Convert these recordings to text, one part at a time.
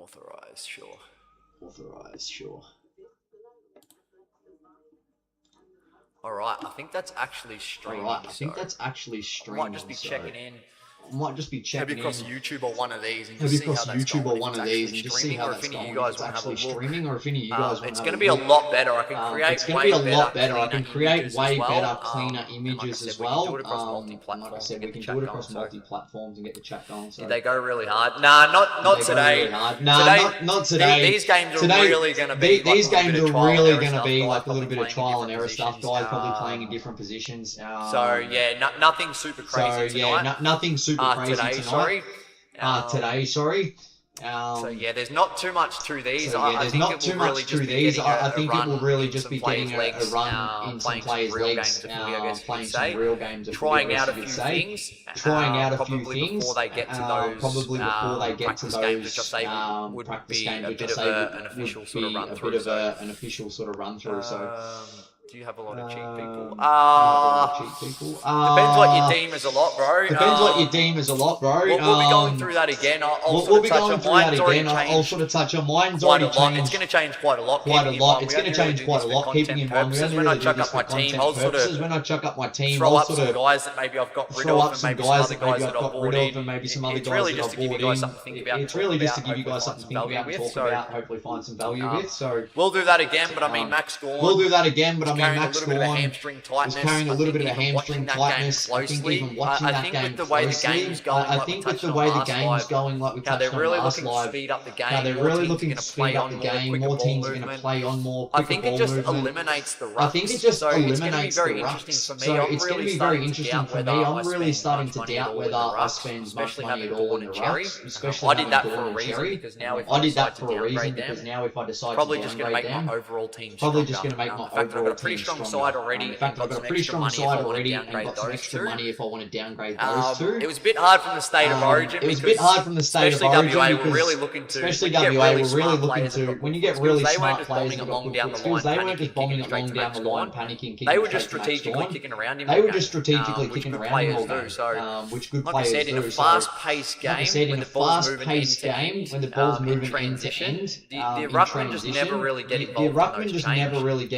Authorized, sure. Authorized, sure. Alright, I think that's actually streaming. Alright, I think that's actually streaming. I might just be checking in. I might just be checking Maybe across in. YouTube or one of these and Maybe just see how across that's YouTube going. or one of these and just see how that's going. If it's actually streaming or if any of you guys want to It's have going to a be a look. lot better. I can create It's going to be a lot better. I can create way better, cleaner images as well. Like I said, we can do it across multi-platforms and get the chat going. So. Did they go really hard? Nah, not today. Nah, not today. These games are really going to be these games are really going to be like a little bit of trial and error stuff. Guys probably playing in different positions. So yeah, nothing super crazy tonight. Nothing super crazy today. Sorry. Today, sorry. So yeah, there's not too much through these. There's not too much through these. I think it will really just be getting a run in some players' leagues, playing some real games, trying out a few things, before they get to those practice games, which I say would be a bit of an official sort of run through. An official sort of run through. Do you have a lot of cheap people? Depends what you deem as a lot, bro. Depends what you deem as a lot, bro. We'll be going through that again. We'll be going through that again. I'll sort of touch on mine's already changed. It's going to change quite a lot. It's going to change quite a lot. Keeping in mind, when I chuck up my team, I'll sort of throw up some guys that maybe I've got rid of, and maybe some other guys that I've brought in, and maybe some other guys that I've brought in. It's really just to give you guys something to think about and talk about, hopefully find some value with. So we'll do that again, but I mean Max Gorn. We'll do that again, but I mean Max Gorn is carrying a little bit of a hamstring tightness. I think even watching that game closely, I think with the way the game's going, like we touched on last live, how they're really looking to speed up the game. More teams are going to play on more quicker ball movement. I think it just eliminates the rucks. I think it just eliminates the rucks. So it's going to be very interesting for me. I'm really starting to doubt whether I spend much money at all in the rucks, especially I did that for a reason because now if I did that for a reason because now if I decide probably to just going to make them, my overall team probably just going to make my overall team strong side already. In fact, I've got a pretty strong side already and got some extra money if I want to downgrade those two. It was a bit hard from the state of origin. It was a bit hard from the state of origin because we're really looking to, especially WA, we're really looking to, when you get really smart players who got good skills, they weren't just bombing along down the line, panicking, kicking. They were just strategically kicking around him. They were just strategically kicking around him all game, which good players do. Like I said, in a fast-paced game, when the ball's moving end to end, the ruckman just never really get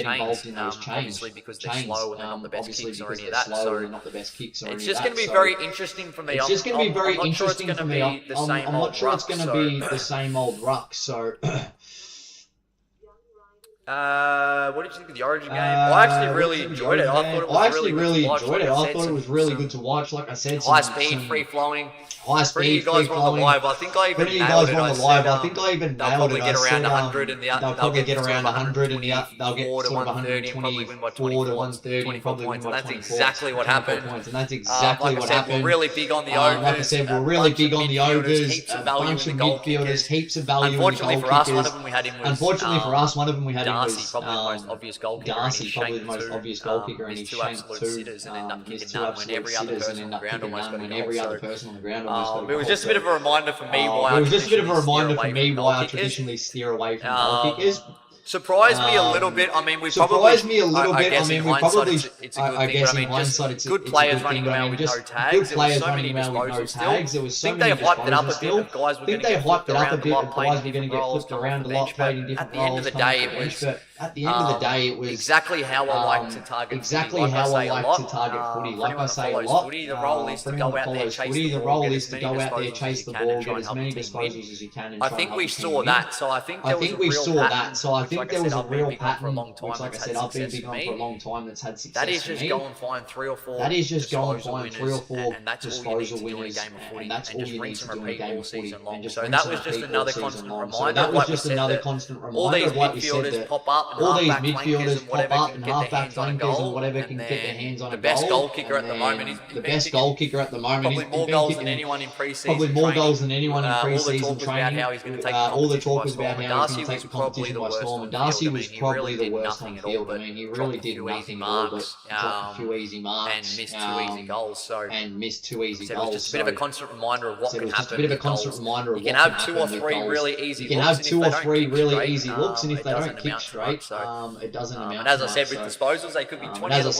involved in those chains. Obviously because they're slow and they're not the best kicks or any of that. So it's just going to be very interesting for me. It's just going to be very interesting for me. I'm not sure it's going to be the same old ruck. So. What did you think of the Origin game? I actually really enjoyed it. I thought it was really good to watch. Like I said, high speed, free flowing. Free flowing. I think I even nailed it. I think I even nailed it. They'll probably get around 100 and they'll probably get around 100 and they'll get sort of 124 to 130, probably win by 24. That's exactly what happened. And that's exactly what happened. We're really big on the overs. Like I said, we're really big on the overs. A bunch of midfielders, heaps of value in the goal kickers. Unfortunately for us, one of them we had him was Darcy, probably the most obvious goal kicker. Darcy, probably the most obvious goal kicker, and he shanked two. Missed two absolute sitters and ended up kicking none when every other person on the ground almost got a goal. It was just a bit of a reminder for me why I traditionally steer away from goal kickers. Surprised me a little bit. I mean, it's a good thing. In hindsight, it's good players running around with no tags. There was so many disposals still. I think they hyped it up a bit. Guys were going to get flipped around a lot, playing different roles, around a lot, playing different roles. At the end of the day, it was exactly how I like to target. Exactly how I like to target footy. Like I say a lot. The role is to go out there, chase the ball. The role is to go out there, chase the ball, get as many disposals as you can. I think we saw that. So I think we saw that. So I think there was a real pattern, which, like I said, I've been big on for a long time. That's had success. That is just go and find 3 or 4. That is just go and find 3 or 4 disposal winners, and that's all you need to do in a game of footy. So that was just another constant reminder. That was just another constant reminder. Like we said, that all these midfielders pop up and halfback flankers and whatever can get their hands on a goal. The best goal kicker at the moment. The best goal kicker at the moment. Probably more goals than anyone in pre-season. Probably more goals than anyone in pre-season training. All the talk was about how he's going to take the competition by storm. And Darcy was probably the worst on field. I mean, he really did nothing at all but drop a few easy marks and missed 2 easy goals. And missed 2 easy goals. It was just a bit of a constant reminder of what can happen. You can have 2 or 3 really easy looks. You can have 2 or 3 really easy looks, and if they don't kick straight, it doesn't amount. And as I said with disposals, they could be 20 of the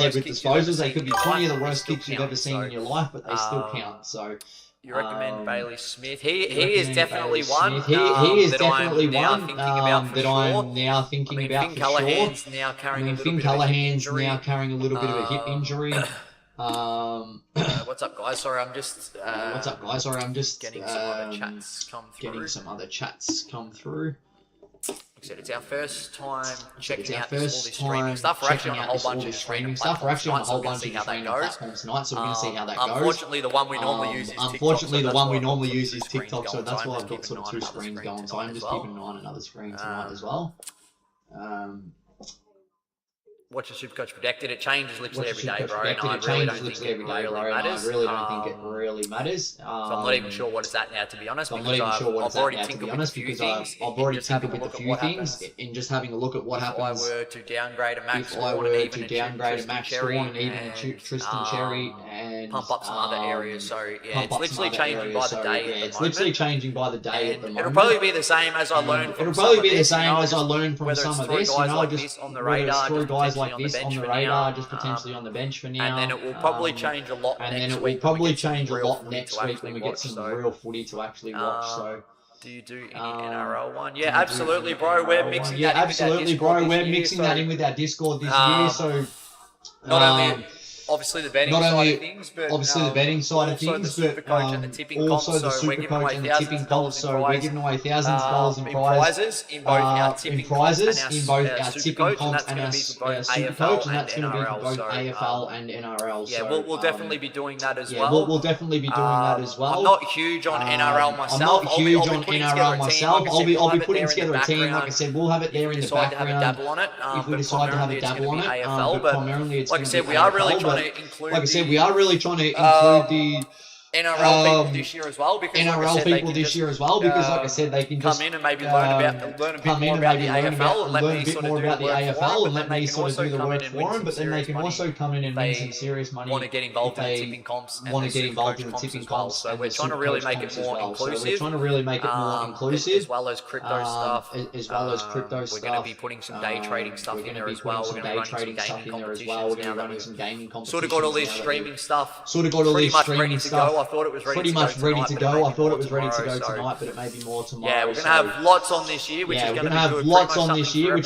worst kicks you've ever seen in your life, but they still count. So You recommend Bailey Smith? He is definitely one. He is definitely one that I'm now thinking about for sure. Finn Callahan's now carrying a little bit of a hip injury. What's up, guys? Sorry, I'm just. Getting some other chats come through. Like I said, it's our first time checking out all this streaming stuff. We're actually on a whole bunch of streaming stuff. We're actually on a whole bunch of streaming platforms tonight, so we're going to see how that goes. Unfortunately, the one we normally use is TikTok, so that's why I've got sort of two screens going. So I'm just keeping an eye on another screen tonight as well. Watch the Supercoach Protected. It changes literally every day, bro. And I really don't think it really matters. So I'm not even sure what it's at now, to be honest. I've already tinkered with a few things. In just having a look at what happens. If I were to downgrade a Max Strawn and even Tristan Cherry and pump up some other areas. So yeah, it's literally changing by the day at the moment. It'll probably be the same as I learned from some of this. You know, just on the radar, guys like this on the radar, just potentially on the bench for now. And then it will probably change a lot next week when we get some real footy to actually watch. So do you do any NRL one? Yeah, absolutely, bro. We're mixing that in with our Discord this year. So not only obviously the betting side of things, but also the Supercoach and the tipping comp. So we're giving away $1,000 in prizes in both our tipping comps and our Supercoach, and that's going to be for both AFL and NRL. Yeah, we'll definitely be doing that as well. I'm not huge on NRL myself. I'll be putting together a team. Like I said, we'll have it there in the background if we decide to have a dabble on it. But primarily, it's like I said, we are really trying to include the NRL people this year as well, because like I said, they can just come in and maybe learn a bit more about the AFL, and let me sort of do the work for them. But then they can also come in and win some serious money. Want to get involved in the tipping comps and the tipping comps. So we're trying to really make it more inclusive. As well as crypto stuff. We're going to be putting some day trading stuff in there as well. We're going to be running some gaming competitions. Sort of got all this streaming stuff pretty much ready to go. I thought it was ready to go tonight, but it may be more tomorrow. Yeah, we're going to have lots on this year, which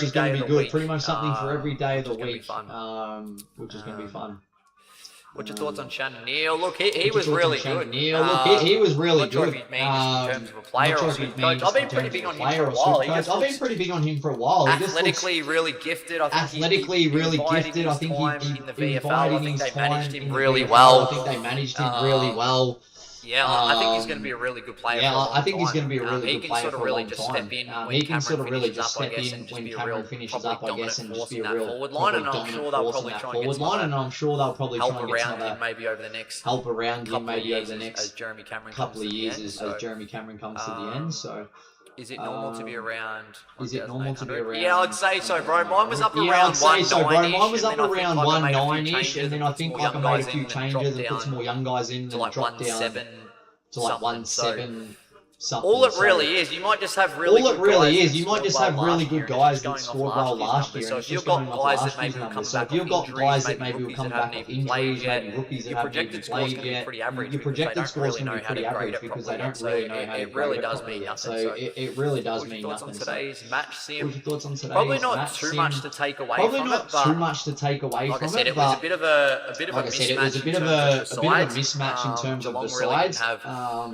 is going to be good. Pretty much something for every day of the week, which is going to be fun. What's your thoughts on Shannon Neal? Look, he was really good. He was really good. In terms of a player or coach. I've been pretty big on him for a while. Athletically really gifted. I think he invited in the VFL. I think they managed him really well. Yeah, I think he's going to be a really good player. He can sort of really just step in when Cameron finishes up, I guess, and just be a real forward line. And I'm sure they'll probably try and get help around him maybe over the next couple of years as Jeremy Cameron couple of years as Jeremy Cameron comes to the end. So. Is it normal to be around? Yeah, I'd say so, bro. Mine was up around 1.9-ish, and then I think I made a few changes and put some more young guys in and dropped down to like 1.7. Something. All it really is, you might just have really good guys that scored well last year. So if you've got guys that maybe will come back off injuries, maybe rookies that haven't even played yet, your projected score's going to be pretty average because they don't really know how to grade it. It really does mean nothing. So it really does mean nothing. What's your thoughts on today's match, Sim? Probably not too much to take away from it, but like I said, it was a bit of a mismatch in terms of the sides.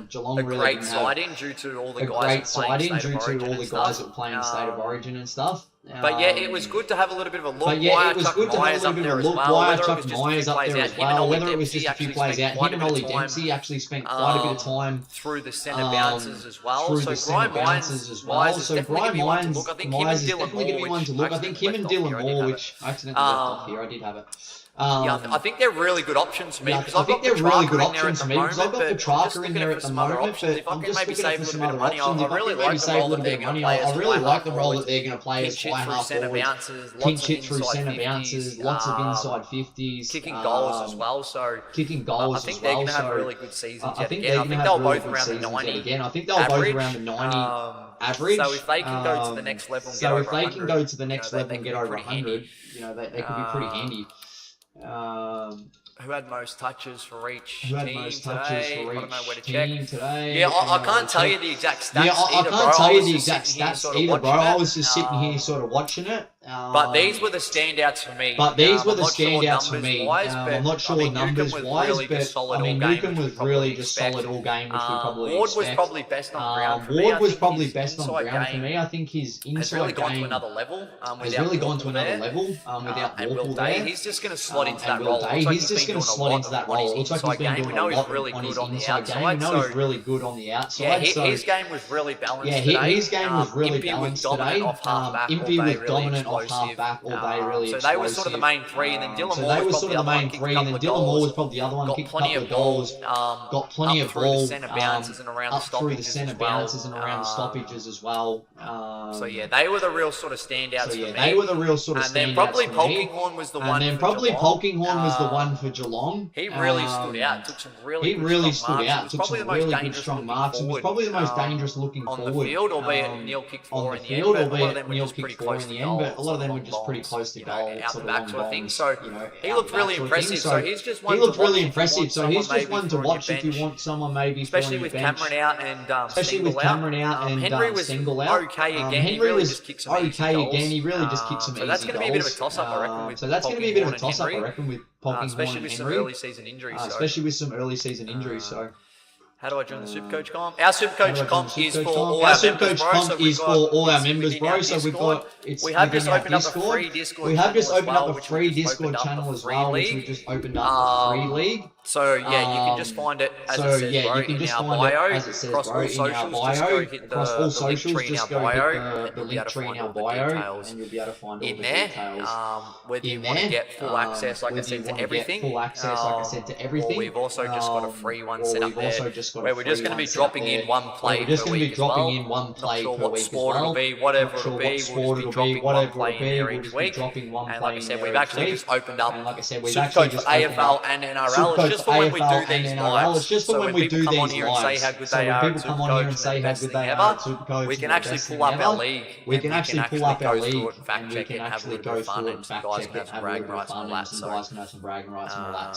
Geelong really didn't have due to all the guys that were playing State of Origin and stuff. But yeah, it was good to have a little bit of a look. Why I chucked Myers up there as well. Whether it was just a few plays out. Him and Ollie Dempsey actually spent quite a bit of time through the centre bounces as well. So Brian Myers is definitely going to be one to look. I think him and Dylan Moore, which I accidentally left off here. I did have it. Yeah, I think they're really good options for me. Because I've got Petrarca in there at the moment. But I'm just looking for some other options. I really like the role that they're going to play. I really like the role that they're going to play as fly half forward. Pinch hit through centre bounces, lots of inside 50s. Kicking goals as well. So I think they're going to have a really good season yet again. I think they'll both around the 90 average. So if they can go to the next level and get over 100, you know, they could be pretty handy. who had most touches for each team today. I don't know where to check. Today. Yeah, I can't tell you the exact stats. Yeah, I can't tell you the exact stats either, bro. I was just sitting here sort of watching it. But these were the standouts for me. I'm not sure numbers-wise, but I mean, Newcomb was really just solid all game, which we probably Ward was probably best on ground for me. Ward was probably best on ground for me. I think his inside game has really gone to another level. Without Will Day, he's just going to slot into that role. He's just going to slot into that role. It looks like he's been doing a lot on his inside game. We know he's really good on the outside. Yeah, his game was really balanced today. Yeah, his game was really balanced today. Impey was dominant off half-back all day, really explosive. So they were sort of the main three, and then Dylan Moore was probably the other one. Dylan Moore was probably the other one. Kicked a couple of goals. Got plenty of ball up through the centre bounces and around the stoppages as well. So yeah, they were the real sort of standouts for me. They were the real sort of standouts for me. And then probably Polkinghorne was the one. And then probably Polkinghorne was the one for Geelong. He really stood out. Took some really good strong marks. And was probably the most dangerous looking forward on the field, albeit Neil kicked four in the end. But a lot of them were just pretty close to goal. But a lot of them were just pretty close to goal. Out the back sort of thing. So he looked really impressive. So he's just one. He looked really impressive. So he's just one to watch if you want someone maybe, especially with Cameron out and Henry was okay again. Henry was okay again. He really just kicked some easy goals. So that's going to be a bit of a toss-up, I reckon. So that's going to be a bit of a toss-up, I reckon, with Polkinghorne especially with some early season injuries. So how do I join the Supercoach comp? Our Supercoach comp is for all our members, bro. So we've got we have just opened up a free Discord channel as well, which we just opened up a free league. So yeah, you can just find it as it says, bro, in our bio. Across all socials, just go hit the link tree in our bio, and you'll be able to find all the details in there. Whether you want to get full access, like I said, to everything, or we've also just got a free one set up there, where we're just going to be dropping in one play per week as well. Not sure what sport it'll be, whatever it'll be, we'll just be dropping one play in there each week. And like I said, we've actually just opened up Supercoach for AFL and NRL. Just for when we do these lives. So when people come on here and say how good they are at Supercoach and the best thing ever, we can actually pull up our league. We can actually pull up our league and fact check it and have a little bit of fun, and you guys can have some bragging rights and all that.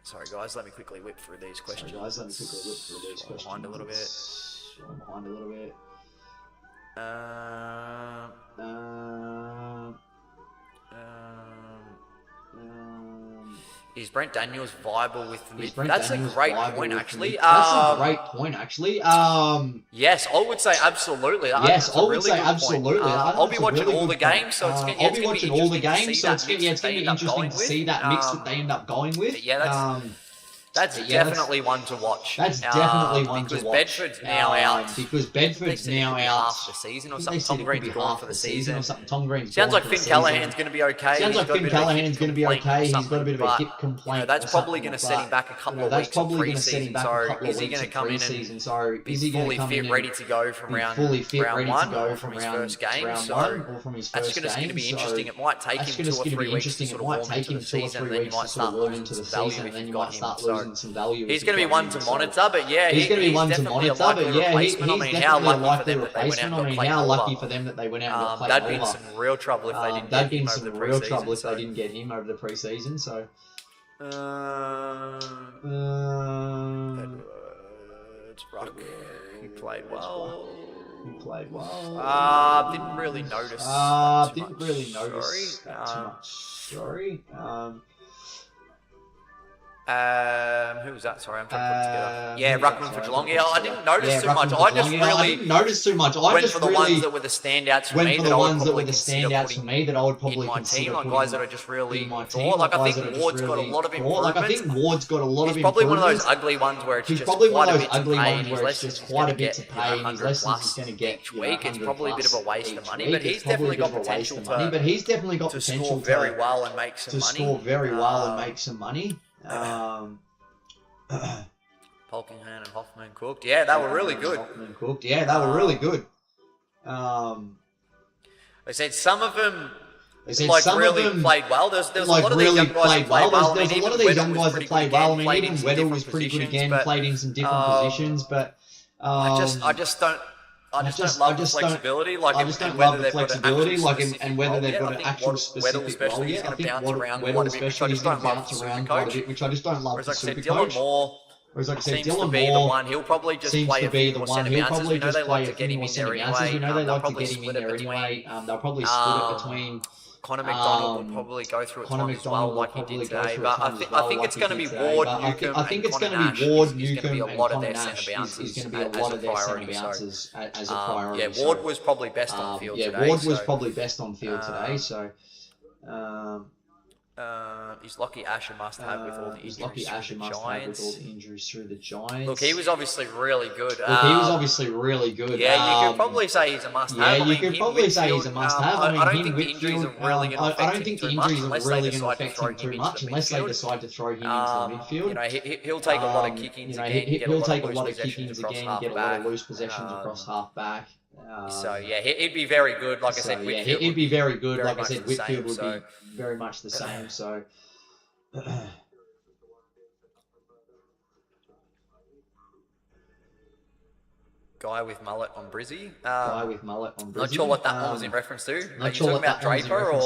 Sorry guys, let me quickly whip through these questions. Behind a little bit. Is Brent Daniels viable with the mid? That's a great point, actually. Yes, I would say absolutely. I'll be watching all the games, so it's going to be interesting to see that mix that they end up going with. Yeah, that's definitely one to watch. Because Bedford's now out. Half the season or something. Tom Green's gone for the season. Sounds like Finn Callahan's going to be okay. He's got a bit of a hip complaint. That's probably going to set him back a couple of weeks in pre-season. So is he going to come in and be fully fit, ready to go from round one or from his first game? So that's just going to be interesting. It might take him 2 or 3 weeks to sort of warm into the season, and then you might start losing some value if you've got him. So he's going to be one to monitor, but yeah, he's definitely a likely replacement. I mean, how lucky for them that they went out and got played over. That'd be in some real trouble if they didn't get him over the preseason. So Edwards, Ruck, he played well. Didn't really notice. Sorry. Who was that? Sorry, I'm trying to put it together. Yeah, Ruckman for Geelong. Yeah, I didn't notice too much. I just really went for the ones that were the standouts for me that I would probably consider putting in my team. Like guys that I just really thought. Like I think Ward's got a lot of improvements. He's probably one of those ugly ones where it's just quite a bit to pay, and his lessons is going to get 100 plus each week. It's probably a bit of a waste of money, but he's definitely got potential to score very well and make some money. Polkinghorne and Hoffman cooked. Yeah, they were really good. They said some of them played well. There's a lot of these young guys that played well. There's a lot of these young guys that played well. I mean, even Weddle was pretty good again, played in some different positions, but I just don't. I just don't love the flexibility, like, and whether they've got an actual specific role yet. I think Weddle especially is going to bounce around quite a bit, which I just don't love the super coach. Whereas, like I said, Dylan Moore he'll probably just seems play to be the one. He'll probably just play a few more centre bounces. We know they like to get him in there anyway. They'll probably split it between. Connor McDonald will probably go through a time as well, like he did today. But I think it's going to be Ward, Newcomb, I think it's going to be Ward, Newcomb, and Connor Nash is going to be a lot of their centre bounces as a priority. Yeah, Ward was probably best on field today. Yeah, Ward was probably best on field today. So. He's lucky Asher must have with all the injuries through the Giants. Look, he was obviously really good. Yeah, you could probably say he's a must-have. Yeah, you could probably say he's a must-have. I don't think the injuries are really going to affect him too much unless they decide to throw him into the midfield. You know, he'll take a lot of kickings again. He'll take a lot of kickings again, get a lot of loose possessions across half-back. So yeah, he'd be very good. Like I said, Whitfield he'd be very good. Like I said, Whitfield would be very much the same. So. Guy with mullet on Brizzy. Not sure what that one was in reference to. Are you talking about Draper or?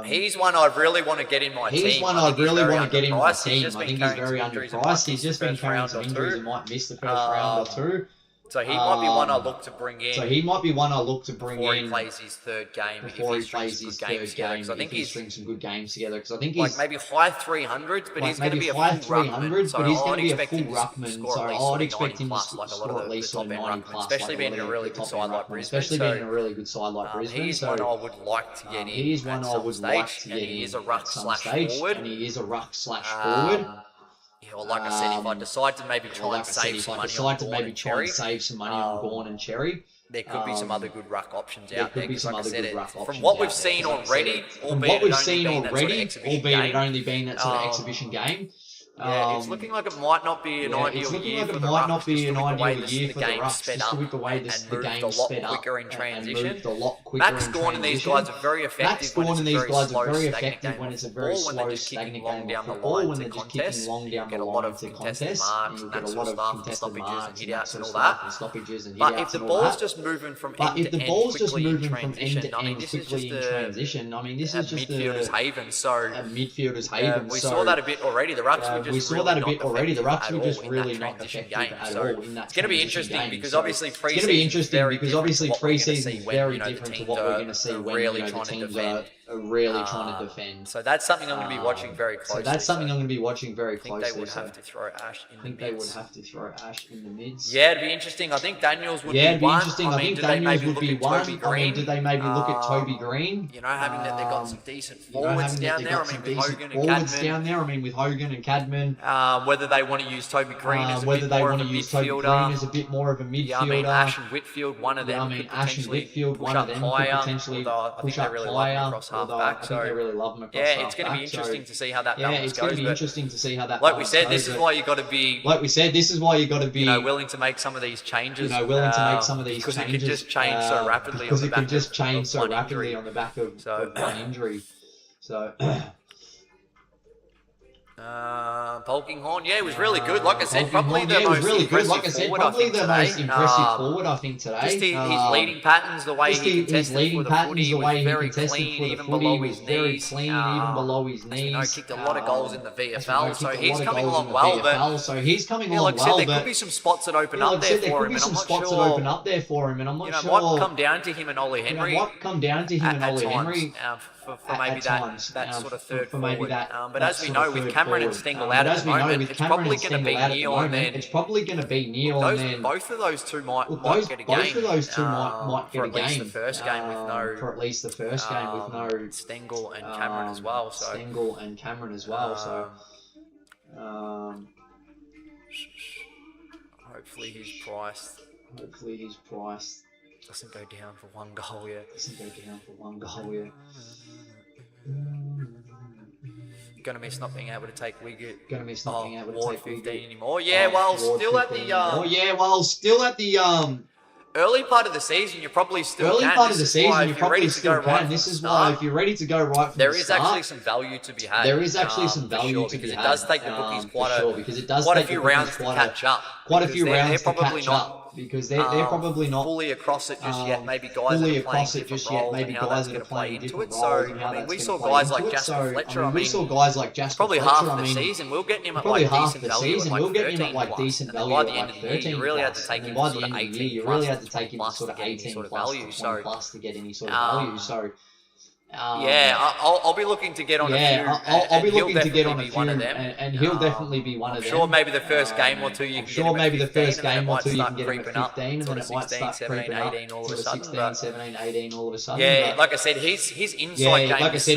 He's one I really want to get in my team. He's one I really want to get in my team. I think he's very underpriced. He's just been carrying some injuries and might miss the first round or two. So he might be one I look to bring in. Before he plays his third game. Before he plays his third game, I think he's stringing some good games together. Because I think he's like maybe high 300s, but he's going to be a full ruckman. So I'd expect him to score at least 90 plus, like a lot of the top end ruckmen, especially being in a really good side like Brisbane. He's one I would like to get in at some stage, and he is a ruck/forward. Yeah, well, like I said, if I decide to maybe try and save some money on Gawn and Cherry, there could be some other good ruck options out there. Because like I said, from what we've seen already, albeit it only been that sort of exhibition game. Yeah, it's looking like it might not be an ideal year for the Rucks, just with the way the game sped up and moved a lot quicker in transition. Max Gawn and these guys are very effective when it's a very slow, stagnant game of football, when they're just kicking long down the line to contest, and you get a lot of contested marks and hit-outs and all that. But if the ball's just moving from end to end quickly in transition, I mean, this is just a midfielder's haven. We saw that a bit already. The Rucks were we saw that a bit already. The Rucks were just really not effective at all in that. It's going to be interesting because obviously pre-season is very different to what we're going to see when the teams are really trying to defend. So that's something I'm going to be watching very closely. I think they would have to throw Ash in the mids. Yeah, it'd be interesting. I think Daniels would be one. I think Daniels would be one. Did they maybe look at Toby Green? You know, having that they've got some decent forwards down there. I mean, with Hogan and Cadman. Whether they want to use Toby Green as a bit more of a midfielder. Yeah, I mean, Ash and Whitfield, one of them could potentially push up higher. I think they really love him across half-back. So, yeah, it's going to be interesting to see how that balance goes. Like we said, this is why you got to be willing to make some of these changes. Because it can just change so rapidly on the back of one injury. So Polkinghorne, it was really good. Like I said, probably the most impressive forward, I think, today. Just his leading patterns, the way he contested for the footy, he was very clean, even below his knees. Kicked a lot of goals in the VFL, so he's coming along well. But like I said, there could be some spots that open up there for him, and I'm not sure. Might come down to him and Ollie Henry. For maybe that sort of third forward. But as we know, with Cameron and Stengel out at the moment, it's probably going to be Neil and then... Both of those two might get a game. For at least the first game with no... Stengel and Cameron as well. Hopefully he's priced. Doesn't go down for one goal yet. Gonna miss not being able to take Wiggett. Ward 15 anymore. Still at the Early part of the season, you probably still Early can. part of the season, you probably still can. This is why, if you're ready to go right from there the is start, actually some value to be had. There is actually some value to be had. It does take the bookies quite a few rounds to catch up. Quite a few rounds to catch up, because they're probably not fully across it just yet. Maybe guys that are playing different roles and how that's going to play into it. So, I mean, we saw guys like Jasper Fletcher. I mean, probably half of the season, we'll get him at like decent value at like 13 plus. And by the end of the year, you really had to take him to sort of 18 plus to get any sort of value. So, to get any sort of value. So, I'll be looking to get on a few. I'll be looking to get on a few, one of them, and he'll definitely be one of them. Sure, maybe the first game or two you can get him at 15, maybe the first game or two you can get him at 15, and then it might start creeping up 18 all of a sudden. 16, 17, 18 all of a sudden. Yeah, like I said, his inside game his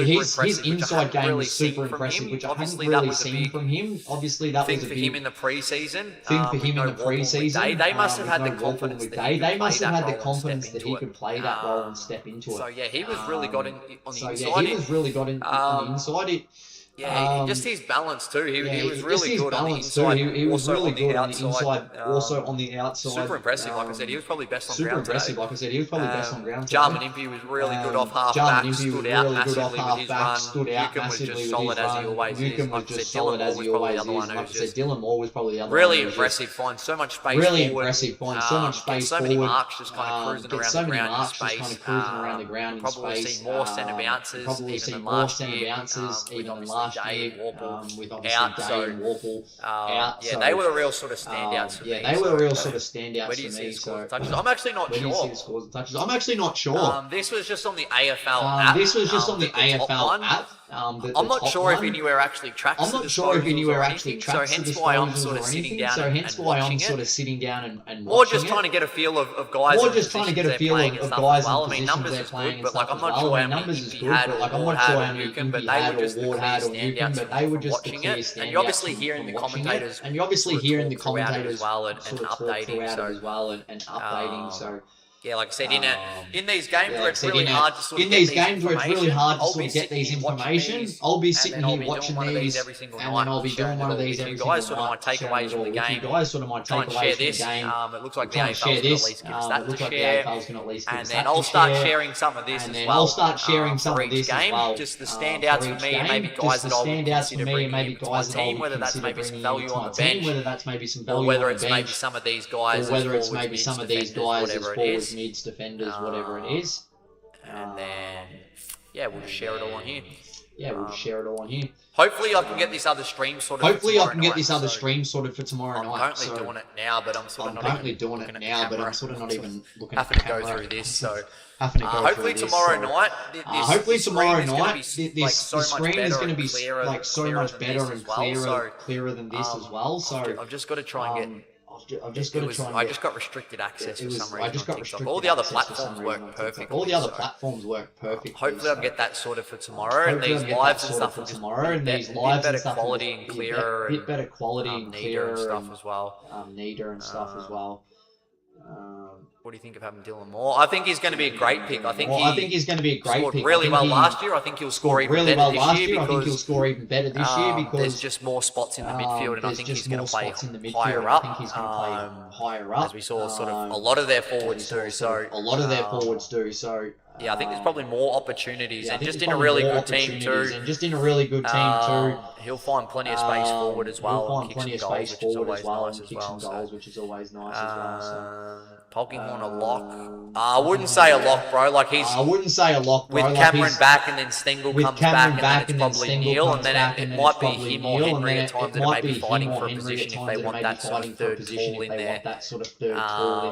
inside game is super impressive, which I haven't really seen from him. Obviously, that was a big thing for him in the preseason. They must have had the confidence that he could play that role and step into it. So yeah, he was really got in on the inside. He was really got in on the inside. Just his balance too. He was really good on the inside. He was really good on the inside, also on the outside. Super impressive. Like I said, he was probably best on ground today. Like I said, he was probably best on ground. Jarman Impey was really good off half back. Stood out massively with his run. Newcomb was just solid as he always is. Like I said, Dylan Moore was probably the other one who was just Dylan Moore was probably the other really impressive. Finds so much space. Really impressive. Finds so much space. So many marks just kind of cruising around the ground in space. Probably see more centre bounces even than last year. With obviously out, Day and Warple out. Yeah, they were the real sort of standouts for me. They were the real sort of standouts for me. So, I'm actually not sure. I'm actually not sure. This was just on the AFL app. This was just on the AFL app. I'm not sure if anywhere actually tracks the disposals, so hence why I'm sort of sitting down and watching it. Or just trying to get a feel of guys. Or just trying to get a feel of guys. I mean, numbers is good, but like I'm not sure how many he had or Newcomb, but they were just the clear standouts watching it. And you're obviously hearing the commentators, and you obviously hearing the commentators as well and updating so. Yeah, like I said, in these games where it's really hard to sort of get these information, I'll be sitting here watching these every single night, and then I'll be doing one of these every single night. Guys sort of my takeaways from the game. Try and share this. It looks like the AFL's going to at least give us that to share. And then I'll start sharing some of this as well. I'll start sharing some of this as well. Just the standouts for me and maybe guys that I would consider bringing into my team, whether that's maybe some value on the bench, or whether it's maybe some of these guys, whatever it is. Needs defenders, whatever it is. And then, we'll just share it all on here. We'll share it all on here. Hopefully I can get this other stream sorted for tomorrow night. I'm currently doing it now, but I'm sort of not even looking at the camera. Having to go through this, so... Hopefully tomorrow night, this screen is going to be like so much better and clearer than this as well. So I've just got to try and get... I just got restricted access for some reason. All the other platforms work perfectly. Hopefully I'll get that sorted for tomorrow, and these lives and stuff will just be better quality and clearer, bit better quality and clearer and stuff as well. Neater and stuff as well. What do you think of having Dylan Moore? I think he's going to be a great pick. I think he's going to be a great pick. Really well last year. I think he'll score even better this year because there's just more spots in the midfield, and I think he's going to play higher up. As we saw, sort of a lot of their forwards do. So yeah, I think there's probably more opportunities, and just in a really good team too. He'll find plenty of space forward as well. Kicks some goals, which is always nice as well. Polkinghorn a lock. I wouldn't say a lock, bro. Like he's. I wouldn't say a lock, bro. With Cameron back and then Stengel comes back, and then it's probably Neil, and then it might be him or Henry at times that may be fighting for a position if they want that sort of third tall in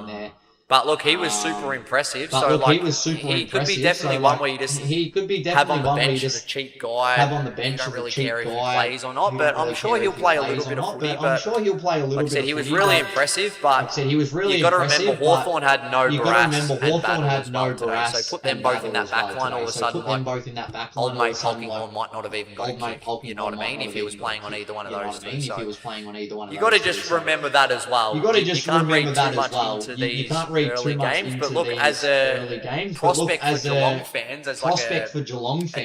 there. But look, he was super impressive. He could be definitely one where you just have on the bench as a cheap guy. You don't really care if he plays or not, but I'm sure he'll play a little bit of footy. But like I said, he was really impressive. But you got to remember, Hawthorn had no Barras and Battle today. So put them both in that back line. All of a sudden, like old mate Polkinghorn might not have even got a kick. You know what I mean? If he was playing on either one of those two. So you got to just remember that as well. You can't read too much into these early games, but look, as a prospect for Geelong fans, as like a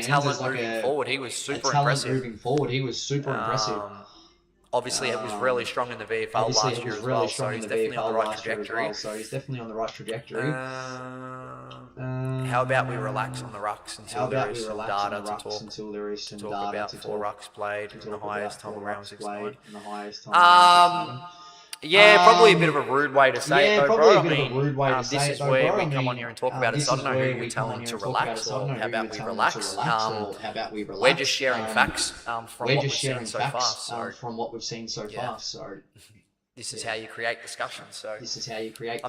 talent moving forward, he was super impressive. Obviously, it was really strong in the VFL last year as well, so he's definitely on the right trajectory. How about we relax on the rucks until there is some data to talk about for rucks played in the highest time around 6-9? Yeah, probably a bit of a rude way to say it, though, bro. I mean, this is where we come on here and talk about it, so I don't know who you're telling to relax, or how about we relax. We're just sharing facts from what we've seen so far. So this is how you create discussion. So I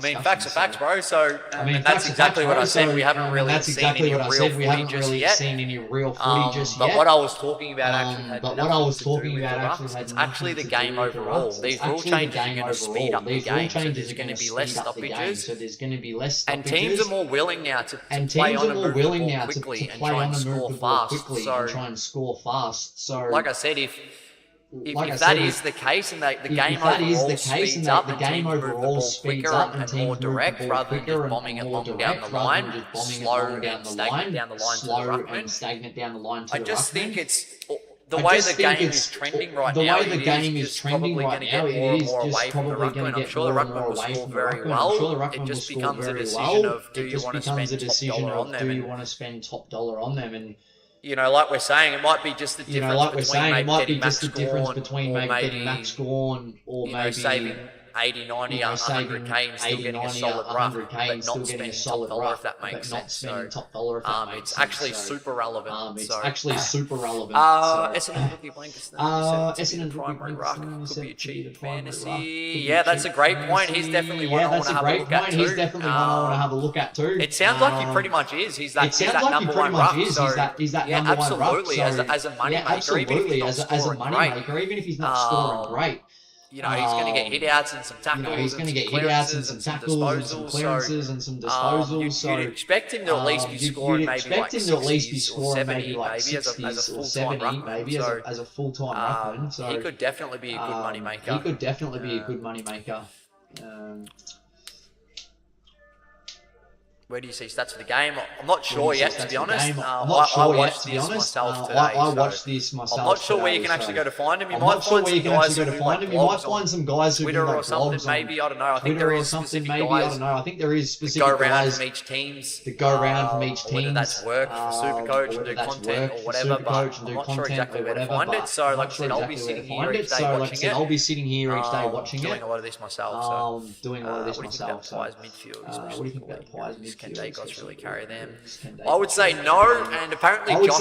mean, facts are facts, bro. So that's exactly what I said. We haven't really seen any real footy just yet. But what I was talking about actually had nothing to do with the rucks. It's actually the game overall. These rule changes are going to speed up the game, so there's going to be less stoppages. And teams are more willing now to play on and move the ball quickly and try and score fast. So, like I said, if that is the case and the game overall speeds up and teams move the ball quicker and more direct rather than just bombing it long down the line, slow and stagnant down the line to the ruckman, I just think it's the way the game is trending right now. It is just probably going to get more and more away from the ruckman. I'm sure the ruckman will score very well. It just becomes a decision of do you want to spend top dollar on them and you know, like we're saying, it might be just the difference between maybe getting Max Gawn or maybe saving 80, 90, 100k and still getting a solid ruck, but not spending top dollar, if that makes sense. So, it's actually super relevant. Essendon rookie Blankerson, primary ruck, could be a cheap fantasy. Yeah, that's a great point. He's definitely one I want to have a look at too. It sounds like he pretty much is. He's that number one ruck. Yeah, absolutely. As a money maker, even if he's not scoring great. You know, he's going to get hit-outs and some tackles and some clearances and some disposals. You'd expect him to at least be scoring maybe like 60s or 70 maybe as a full-time ruckman. So he could definitely be a good money maker. Where do you see stats for the game? I'm not sure yet, to be honest. I watched this myself today. I'm not sure where you can actually go to find him. You might find some guys who do like blogs on Twitter or something, maybe. I don't know. I think there is specific guys that go around from each team. Whether that's work for Supercoach and do content or whatever, but I'm not sure exactly where to find it. So, like I said, I'll be sitting here each day watching it. Doing a lot of this myself. What do you think about the Pies midfield? What do you think about the Pies midfield? Can Dacos really carry them? I would say no, and apparently Josh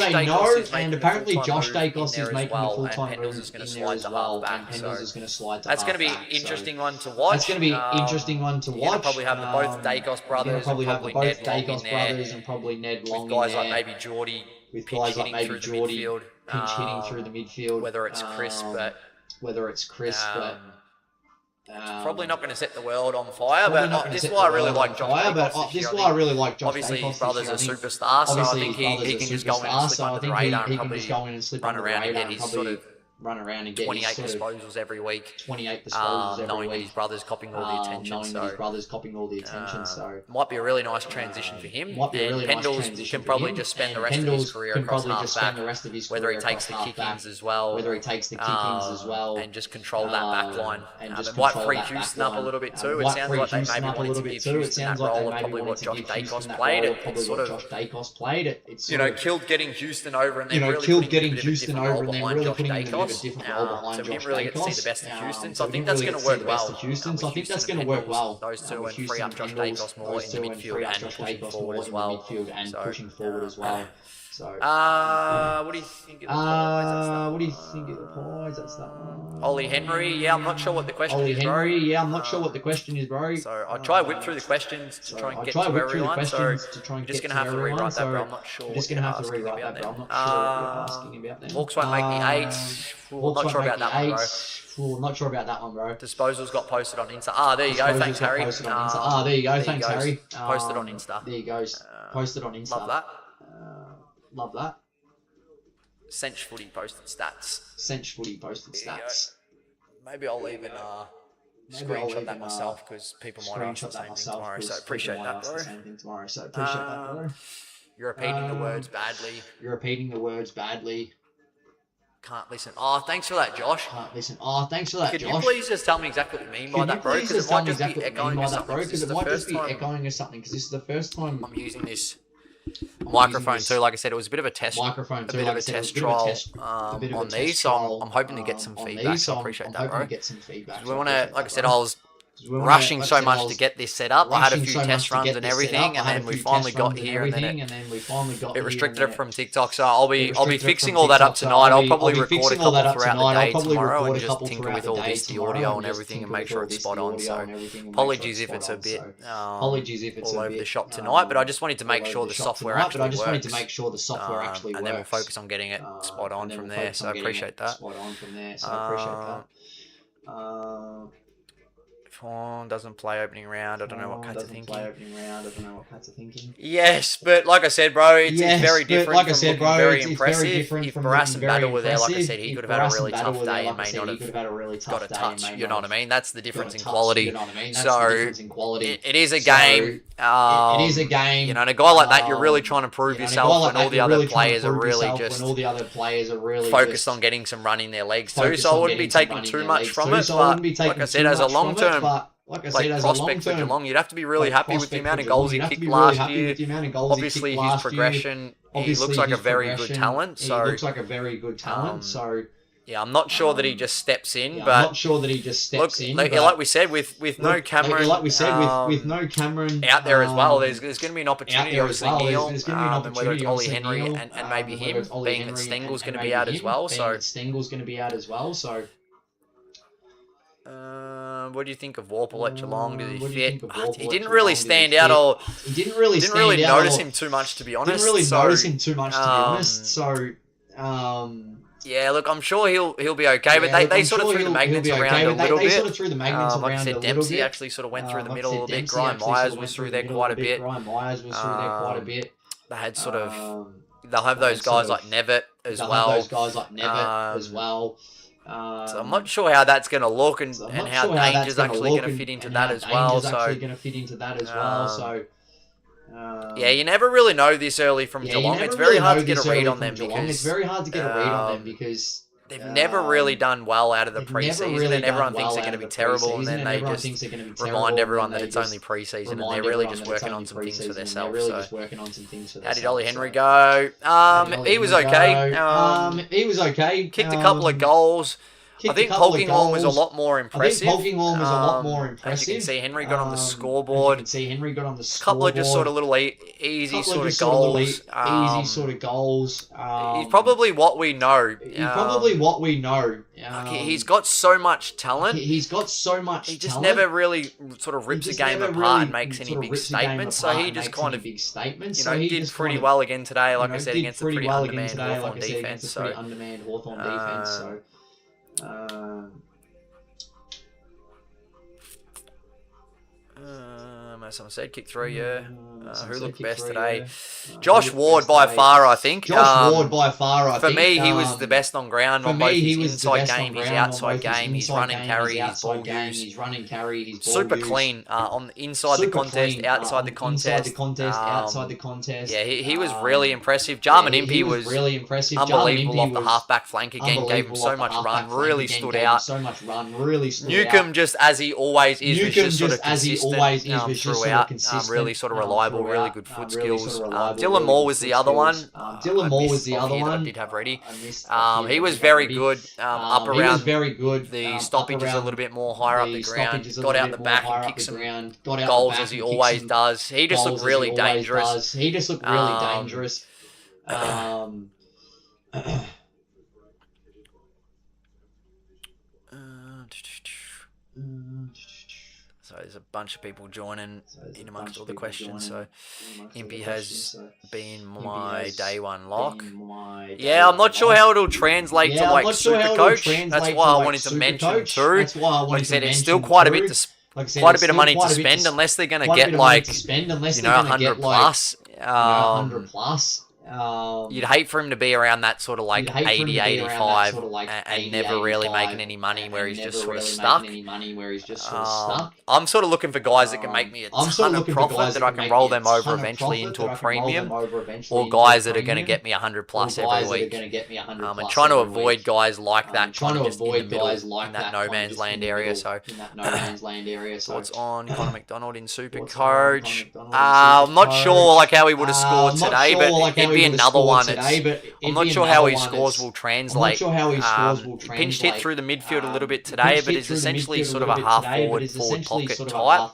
Dacos is making a full-time move, and Pendles is going to slide to half-back, so that's going to be an interesting one to watch. You're going to probably have both Dacos brothers and probably Ned Long in there, with guys like maybe Geordie pinch hitting through the midfield, whether it's Chris, but probably not going to set the world on fire, but this is why I really like Josh Dacos. Obviously, his brother's a superstar, so I think he can just go in and slip under the radar and probably run around and get his sort of 28 disposals every week. Knowing that his brother's copying all the attention. So might be a really nice transition for him. And Pendles can probably just spend the rest of his career across half-back, whether he takes the kick-ins as well, and just control that back line. It might free Houston up a little bit too. It sounds like they maybe wanted to give Houston that role of probably what Josh Dacos played. It sort of, killed getting Houston over and then really putting a different role behind Josh Dacos. So he didn't really get to see the best of Houston. So I think that's going to work well. Those two and free up Josh Dacos more in the midfield and pushing forward as well. What do you think of the Pies? That's that one. Ollie Henry, I'm not sure what the question is, bro. So I'll try to whip through the questions to try and get to everyone. So you're just going to have to rewrite that, bro. I'm not sure what you're asking about them. Hawks won't make the 8. Not sure about that one, bro. Disposals got posted on Insta. There you go. Thanks, Harry. Posted on Insta. There you go. Posted on Insta. Love that. Sench Footy posted stats. Maybe I'll even screenshot that myself because people might ask the same thing tomorrow. So appreciate that, bro. You're repeating the words badly. Can't listen. Oh, thanks for that, Josh. Can't listen. Oh, thanks for that, Could Josh. you please just tell me exactly what you mean by that, bro? Because it might just be echoing or something. Because it might just be echoing or something. Because this is the first time I'm using this microphone too. Like I said, it was a bit of a test. Microphone too. A bit of a test trial on these. So I'm hoping to get some feedback. So I appreciate that, bro. We want to, like I said, I was rushing so much to get this set up. I had a few test runs and everything, and then we finally got here, and then it restricted it from TikTok. So I'll be fixing all that up tonight. I'll probably record a couple throughout the day tomorrow and just tinker with all this, the audio and everything, and make sure it's spot on. So apologies if it's a bit all over the shop tonight, but I just wanted to make sure the software actually works. And then we'll focus on getting it spot on from there. So I appreciate that. Fawn doesn't play opening round. I don't know what Cats are thinking. Yes, but like I said, bro, it's very different. Like I said, bro, very impressive. If Barras and Battle were there, like I said, he could have had a really tough day and may not have got a touch. You know what I mean? That's the difference in quality. So it is a game. It is a game. You know, and a guy like that, you're really trying to prove yourself, and all the other players are really just focused on getting some run in their legs too. So I wouldn't be taking too much from it. But like I said, as a long-term prospect for Geelong, you'd have to be really happy with the amount of goals he kicked last year. Obviously, his progression, he looks like a very good talent. So yeah, I'm not sure that he just steps in, but I'm not sure that he just steps in. Like we said, with no Cameron, with no Cameron out there as well, there's going to be an opportunity. Obviously, Neil, and whether it's Ollie Henry and maybe him, being that Stengel's going to be out as well. So what do you think of Worpel at Geelong? Did he fit? He didn't really stand out, or didn't really notice him too much, to be honest. Yeah, look, I'm sure he'll be okay, but they sort of threw the magnets around a little bit. Like I said, Dempsey actually sort of went through the middle a little bit. Brian Myers was through there quite a bit. They had sort of, they'll have those guys like Nevitt as well. So I'm not sure how that's going to look and how Danger's actually going to fit into that as well. Yeah, you never really know this early from Geelong. It's very hard to get a read on them because they've never really done well out of the preseason, and everyone thinks they're going to be terrible, and then they just remind everyone that it's only preseason, and they're really just working on some things for themselves. So, how did Ollie Henry go? He was okay. Kicked a couple of goals. I think Polkinghorne was a lot more impressive. As you can see, Henry got on the scoreboard. A couple of just sort of little easy sort of goals. He's probably what we know. He's got so much talent. He just never really sort of rips a game apart and makes any big statements. So he just kind of, he did pretty well again today. Like I said, against a pretty undermanned Hawthorn defense. As someone said, kick through, yeah. Who looked best today? Josh Ward by far, I think. For me, he was the best on ground on both his inside game, his outside game, his run and carry, his ball use. Super clean on inside the contest, outside the contest. Yeah, he was really impressive. Jarman Impey was unbelievable off the halfback flank again. Gave him so much run, really stood out. Newcomb, just as he always is, was just sort of consistent throughout. Really sort of reliable, really good foot skills. Dylan Moore was the other one. I did have ready. He was very good up around the stoppages a little bit more higher up the ground. Got out the back and kicked some goals as he always does. He just looked really dangerous. So there's a bunch of people joining in amongst all the questions. So Impey has been my day one lock. Yeah, I'm not sure how it'll translate to like Supercoach. That's why I wanted to mention too. Like I said, it's still quite a bit of money to spend unless they're going to get like 100 plus. You'd hate for him to be around that sort of like 80, 85 and never really making any money where he's just sort of stuck. I'm sort of looking for guys that can make me a ton of profit that I can roll them over eventually into a premium, or guys that are going to get me 100 plus every week. And trying to avoid guys like that, kind of just in the middle in that no man's land area. So thoughts on Connor McDonald in Supercoach? I'm not sure like how he would have scored today, but it'd be another one. I'm not sure how his scores will translate. Pinched hit through the midfield a little bit today, but is essentially sort of a half forward pocket type.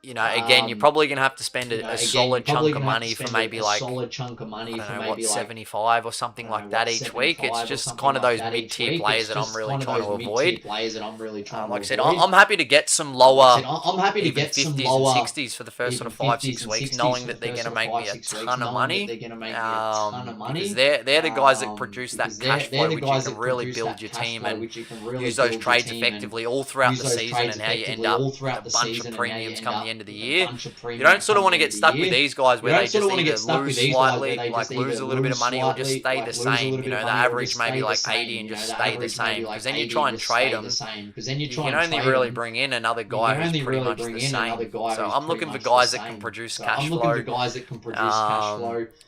You know, again, you're probably going to have to spend a solid chunk of money for maybe like, I don't know, what, 75 or something like that each week. It's just kind of those mid-tier players that I'm really trying to avoid. Like I said, I'm happy to get some lower, even 50s and 60s for the first sort of 5-6 weeks, knowing that they're going to make me a ton of money. Because they're the guys that produce that cash flow, which you can really build your team and use those trades effectively all throughout the season, and how you end up with a bunch of premiums come the end of the year. You don't sort of want to get stuck with these guys where they just either lose slightly, like lose a little bit of money, or just stay the same. You know, the average maybe like 80 and just stay the same. Because then you try and trade them, you can only really bring in another guy who's pretty much the same. So I'm looking for guys that can produce cash flow,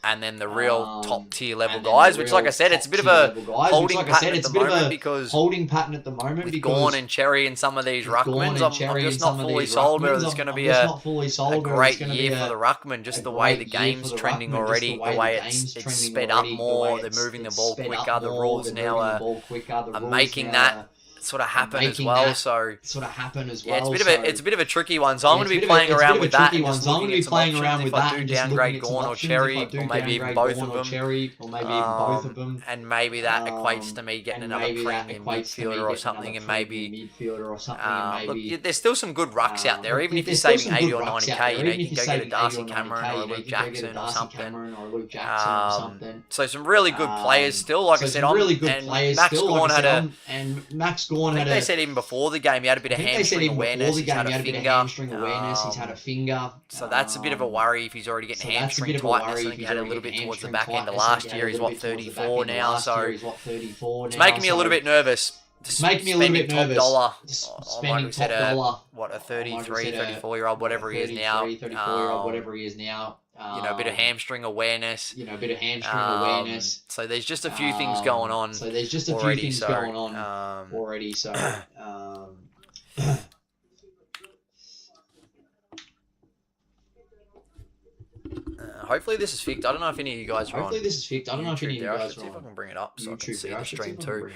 and then the real top tier level guys, which, like I said, it's a bit of a holding pattern at the moment, because with Gawn and Cherry and some of these ruckmans, I'm just not fully sold whether it's going to be a great year for the ruckman. Just the way the game's trending already, the way it's sped up more, they're moving the ball quicker, the rules now are making that sort of happen as well. So yeah, it's a bit of a tricky one. So I'm going to be playing around with that and just looking at some options if I do downgrade Gawn or Cherry, or maybe even both of them. And maybe that equates to me getting another premium midfielder or something, and maybe look, there's still some good rucks out there. Even if you're saving 80 or 90k, you know, you can go get a Darcy Cameron or a Luke Jackson or something. So some really good players still. Like I said, and Max Gawn had a. I think they said even before the game he had a bit of hamstring awareness. He's had a finger. So that's a bit of a worry if he's already getting hamstring tightness. I think he had a little bit towards the back end of last year. He's 34 now, so it's making me a little bit nervous. Spending top dollar on, like we said, a 33, 34-year-old, whatever he is now. You know, a bit of hamstring awareness. So there's just a few things going on already. Hopefully this is fixed. I don't know if any of you guys are on. Let's see if I can bring it up so I can see the stream too.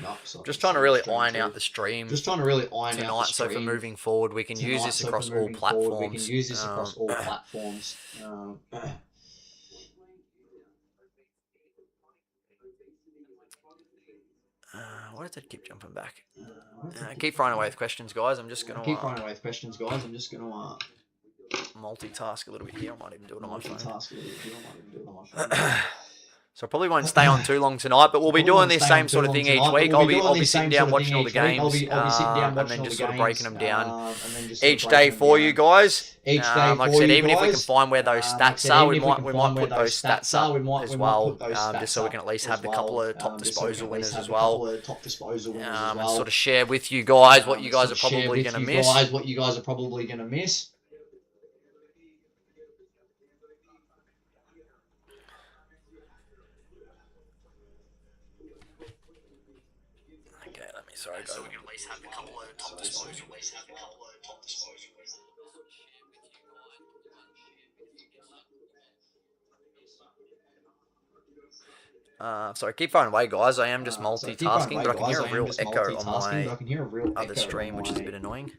Just trying to really iron out the stream tonight, so for moving forward we can use this across all platforms. Why does that keep jumping back? Keep firing away with questions, guys. I'm just going to multitask a little bit here. I might even do it on my phone. So I probably won't stay on too long tonight, but we'll be doing this same sort of thing each week. I'll be sitting down watching all the games, and then just sort of breaking them down each day for you guys. Like I said, even if we can find where those stats are, we might put those stats up as well, just so we can at least have a couple of top disposal winners as well, and sort of share with you guys what you guys are probably going to miss. Sorry, so we can at least have a couple of top disposal. Sorry, keep firing away, guys. I am just multitasking, but I can hear a real echo on my other stream, which is a bit annoying.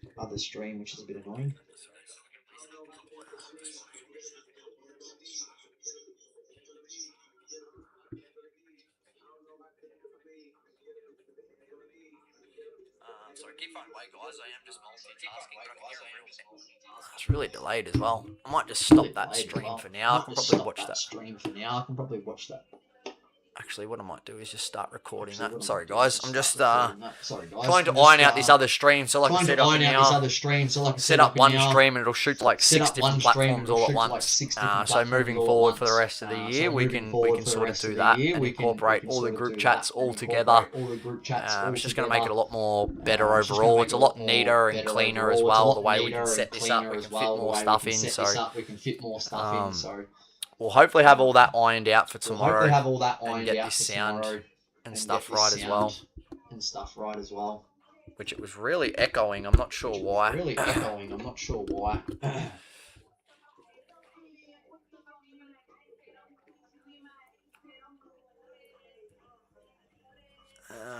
It's really delayed as well. I might just stop that stream for now. I can probably watch that. Actually, what I might do is just start recording that. Sorry, guys. I'm just trying to iron out this other stream. So, like I said, set up one stream and it'll shoot like 6 different platforms all at once. So, moving forward for the rest of the year, we can sort of do that and incorporate all the group chats all together. It's just going to make it a lot more better overall. It's a lot neater and cleaner as well. The way we can set this up, we can fit more stuff in. So. We'll hopefully have all that ironed out for tomorrow and get this sound and stuff right as well. Which it was really echoing. I'm not sure why.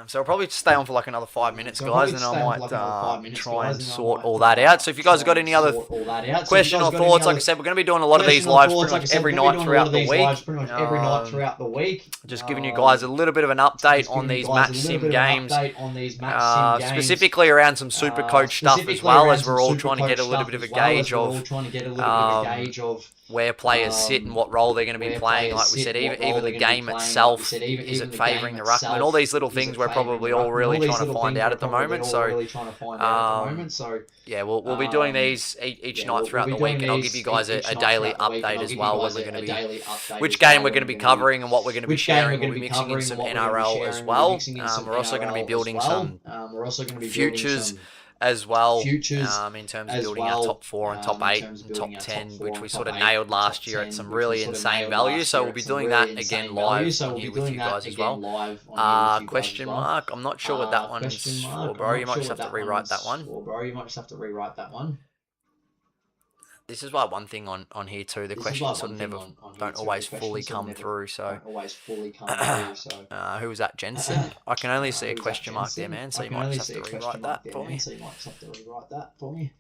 So I'll probably stay on for like another 5 minutes, guys, and I might try and sort all that out. So if you guys have got any other question or thoughts, like I said, we're going to be doing a lot of these lives pretty much every night throughout the week. Just giving you guys a little bit of an update on these match sim games, specifically around some super coach stuff as well, as we're all trying to get a little bit of a gauge of where players sit and what role they're going to be playing. Like we said, even the game itself, is it favouring the ruckman? All these little things we're probably all really trying to find out at the moment. So, yeah, we'll be doing these each night throughout the week, and I'll give you guys a daily update as well, when we're going to be, which game we're going to be covering and what we're going to be sharing. We'll be mixing in some NRL as well. We're also going to be building some futures as well, in terms of building our top 4 and top 8 and top 10, which we sort of nailed last year at some really insane value. So we'll be doing that again live on here with you guys as well. Question mark. I'm not sure what that one is for, bro. You might just have to rewrite that one. This is why one thing on here too, the questions sort of don't always fully come through. So, who was that, Jensen? I can only see a question mark there, man. So you might just have to rewrite that for me.